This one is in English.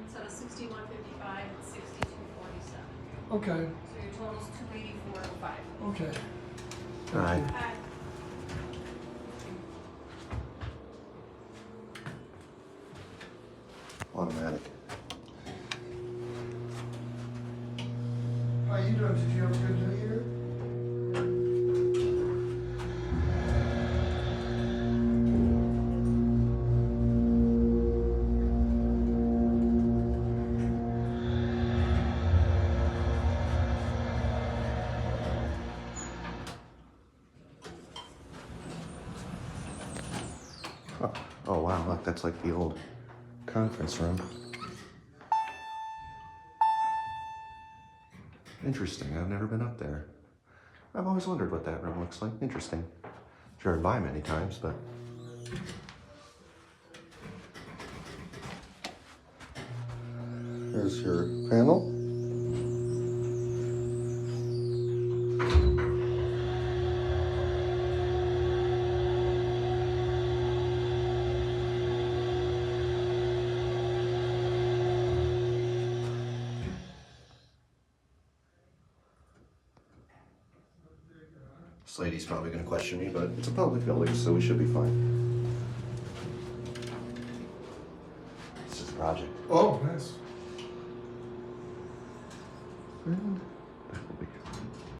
instead of 6155, it's 6247. Okay, So your total's 28405. okay. All right. Hi. Automatic. How you doing? Did you have a good New Year? Oh wow, look, that's like the old conference room. Interesting, I've never been up there. I've always wondered what that room looks like. Interesting. Driven by many times, but... Here's your panel. This lady's probably going to question me, but it's a public building, so we should be fine. This is the project. Oh, nice. And